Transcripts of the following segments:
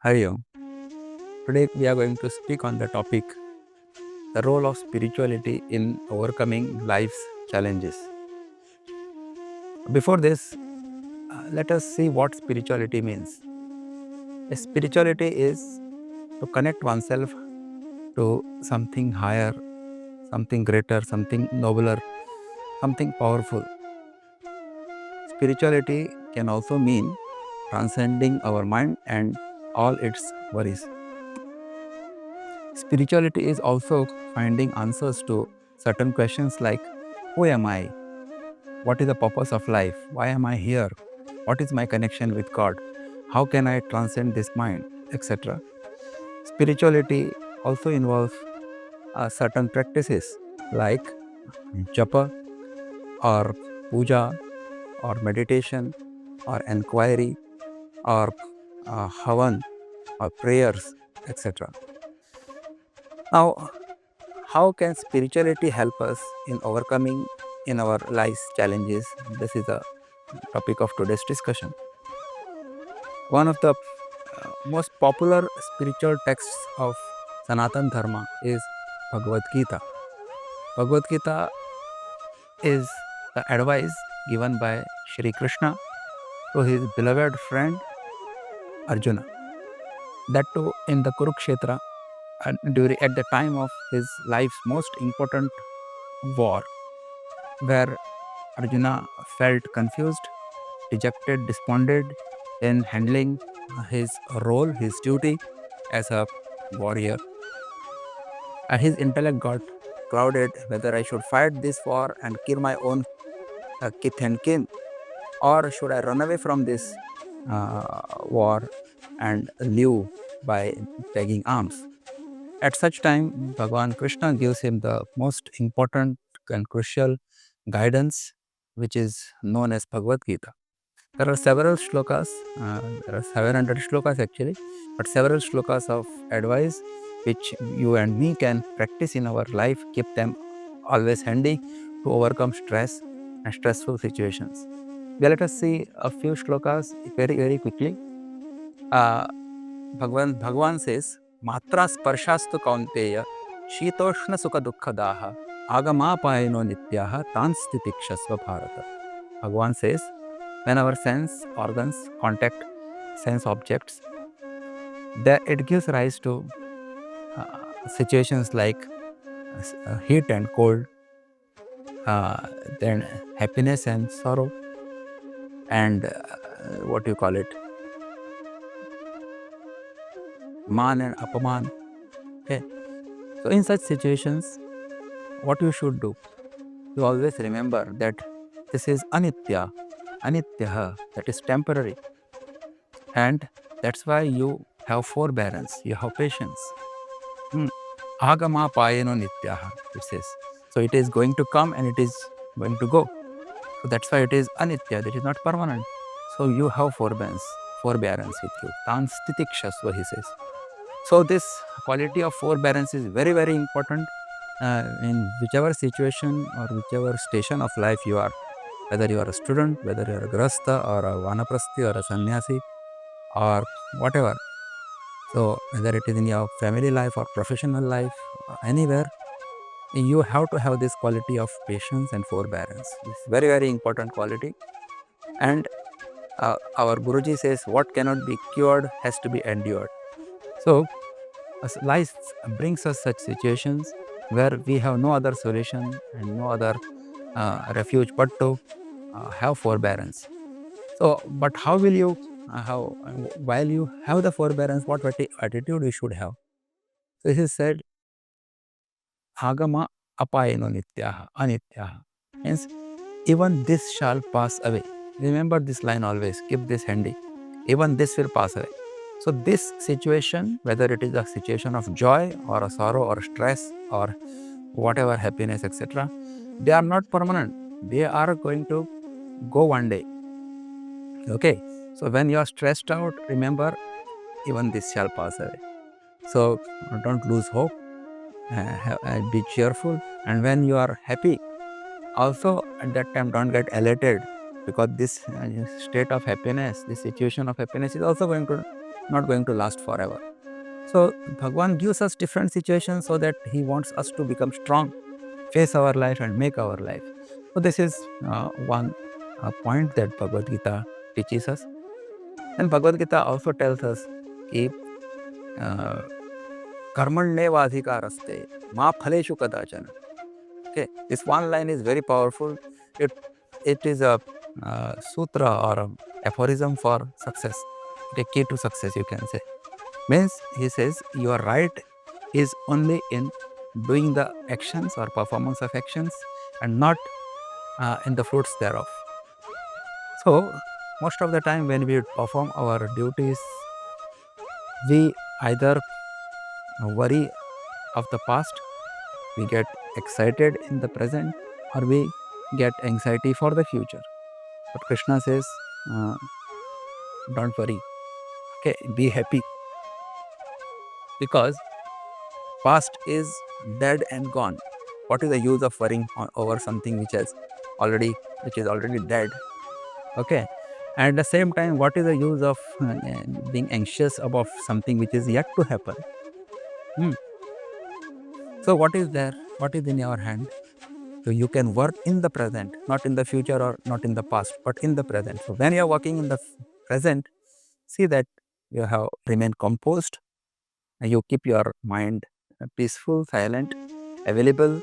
Hari Om. Today we are going to speak on the topic the role of spirituality in overcoming life's challenges. Before this, let us see what spirituality means. Spirituality is to connect oneself to something higher, something greater, something nobler, something powerful. Spirituality can also mean transcending our mind and all its worries. Spirituality is also finding answers to certain questions like who am I? What is the purpose of life? Why am I here? What is my connection with God? How can I transcend this mind? Etc. Spirituality also involves certain practices like japa or puja or meditation or inquiry or havan or prayers, etc. Now, how can spirituality help us in overcoming in our life's challenges? This is the topic of today's discussion. One of the most popular spiritual texts of Sanatan Dharma is Bhagavad Gita. Bhagavad Gita is the advice given by Shri Krishna to his beloved friend Arjuna. That too in the Kurukshetra at the time of his life's most important war, where Arjuna felt confused, dejected, despondent in handling his role, his duty as a warrior. And his intellect got clouded whether I should fight this war and kill my own kith and kin, or should I run away from this war and live by begging alms. At such time, Bhagavan Krishna gives him the most important and crucial guidance, which is known as Bhagavad Gita. There are several shlokas, there are 700 shlokas actually, but several shlokas of advice which you and me can practice in our life, keep them always handy to overcome stress and stressful situations. Well, let us see a few shlokas very quickly. Bhagavan says, Matra sparshastu kaunteya shitoshna sukha dukkadaha agamapayano nityaha tanstitikshasva bharata. Bhagavan says, when our sense organs contact sense objects, that it gives rise to situations like heat and cold, then happiness and sorrow, and what you call it, man and apaman. Okay, so in such situations, what you should do, you always remember that this is anitya, that is temporary, and that's why you have forbearance, you have patience. Agama payano nityaha, it says. So it is going to come and it is going to go. So that's why it is anitya, that is not permanent. So you have forbearance with you. Tanstitikshasva, he says. So this quality of forbearance is very important in whichever situation or whichever station of life you are. Whether you are a student, whether you are a grasta or a vanaprasthi or a sannyasi or whatever. So whether it is in your family life or professional life, or anywhere, you have to have this quality of patience and forbearance. It's very important quality. And our Guruji says, what cannot be cured has to be endured. So life brings us such situations where we have no other solution and no other refuge but to have forbearance. So, but how will you while you have the forbearance, what attitude you should have? So this is said, agama apayano nityaha, anityaha. Means even this shall pass away. Remember this line always, keep this handy. Even this will pass away. So this situation, whether it is a situation of joy or a sorrow or stress or whatever, happiness, etc., they are not permanent. They are going to go one day. Okay, so when you are stressed out, remember, even this shall pass away. So don't lose hope, be cheerful, and when you are happy, also at that time don't get elated, because this state of happiness, this situation of happiness is also going to not going to last forever. So Bhagwan gives us different situations so that he wants us to become strong, face our life and make our life. So this is one point that Bhagavad Gita teaches us. And Bhagavad Gita also tells us कि कर्मण्येवाधिकारस्ते मा फलेषु कदाचन. Okay, this one line is very powerful. It is a sutra or a aphorism for success, the key to success, you can say. Means he says your right is only in doing the actions or performance of actions and not in the fruits thereof. So most of the time when we perform our duties, we either worry of the past, we get excited in the present, or we get anxiety for the future. But Krishna says, don't worry, okay, be happy, because past is dead and gone. What is the use of worrying over something which is already dead? Okay, and at the same time, what is the use of being anxious about something which is yet to happen? So what is there? What is in your hand? So you can work in the present, not in the future or not in the past, but in the present. So when you are working in the present, see that you have remain composed, and you keep your mind peaceful, silent, available,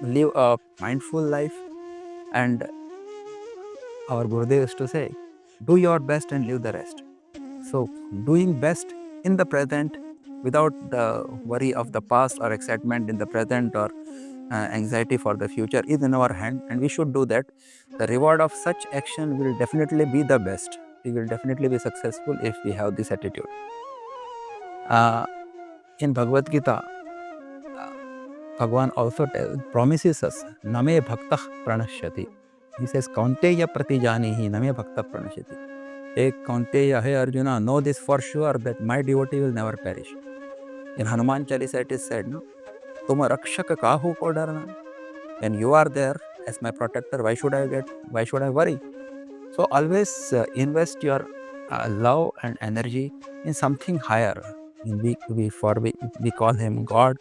live a mindful life. And our Gurudev used to say, do your best and leave the rest. So doing best in the present without the worry of the past or excitement in the present or anxiety for the future is in our hand, and we should do that. The reward of such action will definitely be the best. We will definitely be successful if we have this attitude. In Bhagavad Gita, Bhagwan also promises us, Name Bhaktah Pranashyati. He says, Kaunteya Pratijanihi Name Bhaktah Pranashyati. Ek Kaunteya, hey Arjuna, know this for sure that my devotee will never perish. In Hanuman Chalisa it is said, no, Tuma Rakshaka Kahu ko darna. When you are there as my protector, why should I worry? So always invest your love and energy in something higher. We call him God,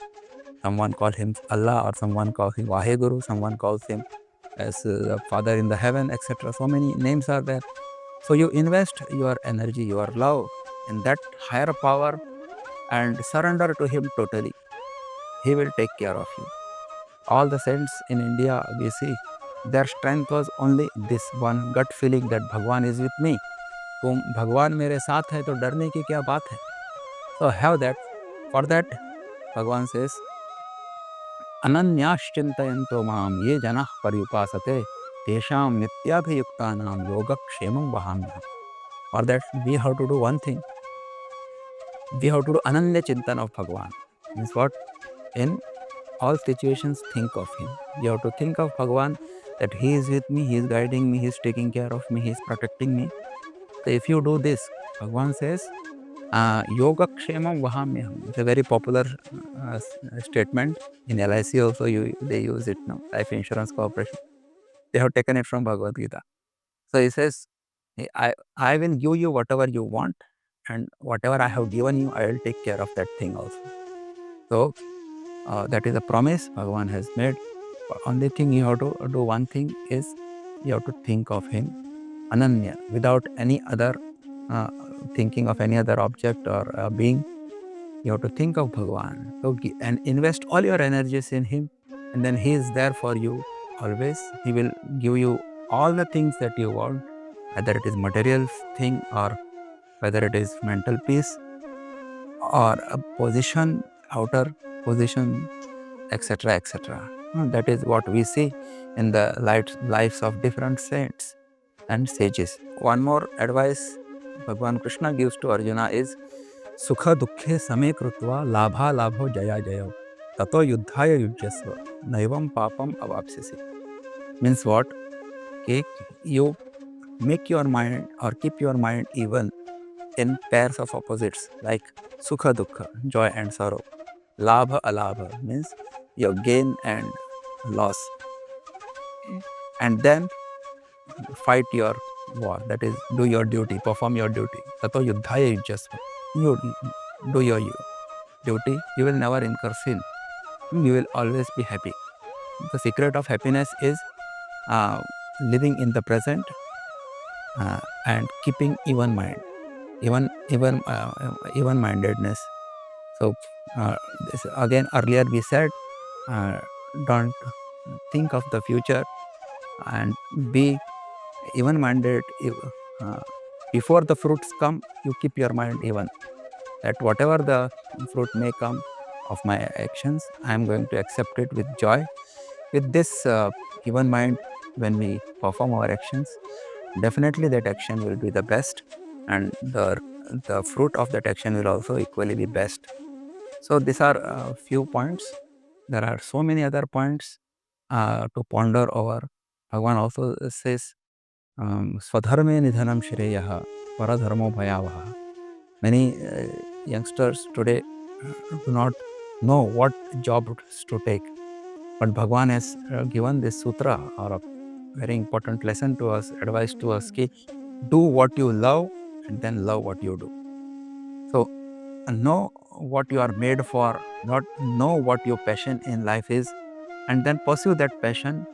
someone calls him Allah, or someone calls him Vaheguru, someone calls him as Father in the heaven, etc. So many names are there. So you invest your energy, your love in that higher power and surrender to him totally. He will take care of you. All the saints in India, we see, their strength was only this one gut feeling that Bhagwan is with me. तुम भगवान मेरे साथ है तो डरने की क्या बात है? So have that. For that, Bhagwan says, Ananyashchintayanto mam ye janah paryupasate tesham nityabhiyuktanam yogakshemam vahamyam. For that, we have to do one thing. We have to do ananya chintan of Bhagwan. Means what? In all situations, think of him. You have to think of Bhagwan, that he is with me, he is guiding me, he is taking care of me, he is protecting me. So if you do this, Bhagwan says, Yoga Kshemam Vahamyam. It's a very popular statement. In LIC also they use it now, Life Insurance Corporation. They have taken it from Bhagavad Gita. So he says, I will give you whatever you want, and whatever I have given you, I will take care of that thing also. So that is a promise Bhagwan has made. Only thing you have to do, one thing is you have to think of him Ananya, without any other thinking of any other object or being. You have to think of Bhagwan. So, and invest all your energies in him, and then he is there for you always. He will give you all the things that you want, whether it is material thing or whether it is mental peace or a position, outer position, etc., etc. That is what we see in the lives of different saints and sages. One more advice Bhagwan Krishna gives to Arjuna is Sukha Dukhe Same Krutva Labha Labho Jaya Jayo Tato Yuddhaya Yujyasva Naivam Papam Avapsisi. Means what? Okay, you make your mind or keep your mind even in pairs of opposites like Sukha Dukha, joy and sorrow. Labha Alabha means your gain and loss. And then fight your war. That is, do your duty, perform your duty. Tato yuddhaya yujyasva. You do your duty, you will never incur sin. You will always be happy. The secret of happiness is living in the present and keeping even mind, even mindedness. So this, again, earlier we said, don't think of the future and be even minded. Before the fruits come, you keep your mind even, that whatever the fruit may come of my actions, I am going to accept it with joy. With this even mind, when we perform our actions, definitely that action will be the best, and the fruit of that action will also equally be best. So these are a few points. There are so many other points to ponder over. Bhagavan also says, Swadharme nidhanam shreyaha paradharmo bhayavaha. Many youngsters today do not know what jobs to take. But Bhagavan has given this sutra, or a very important lesson to us, advice to us, ki do what you love and then love what you do. So know what you are made for, know what your passion in life is, and then pursue that passion.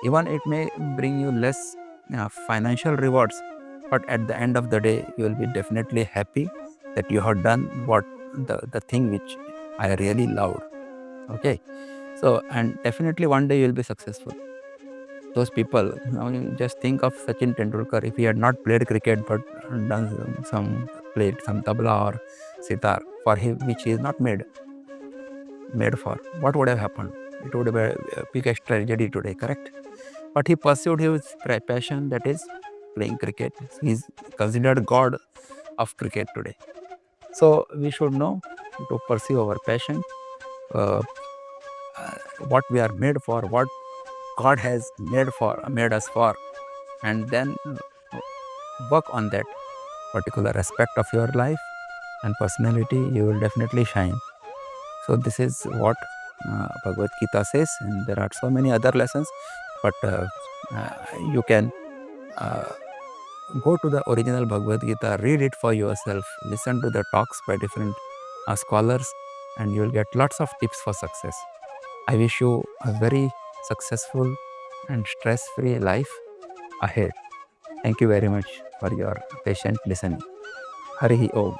Even it may bring you less financial rewards, but at the end of the day, you will be definitely happy that you have done what the thing which I really loved. Okay. So, and definitely one day you will be successful. Those people, now you just think of Sachin Tendulkar. If he had not played cricket but played some tabla or sitar for him, which he is not made for, what would have happened? It would have been a biggest tragedy today, correct? But he pursued his passion, that is playing cricket. He is considered god of cricket today. So we should know to pursue our passion, what we are made for, what God has made us for, and then work on that particular aspect of your life and personality. You will definitely shine. So this is what Bhagavad Gita says, and there are so many other lessons, but you can go to the original Bhagavad Gita, read it for yourself, listen to the talks by different scholars, and you will get lots of tips for success. I wish you a very successful and stress-free life ahead. Thank you very much for your patient listening. Harihi Om.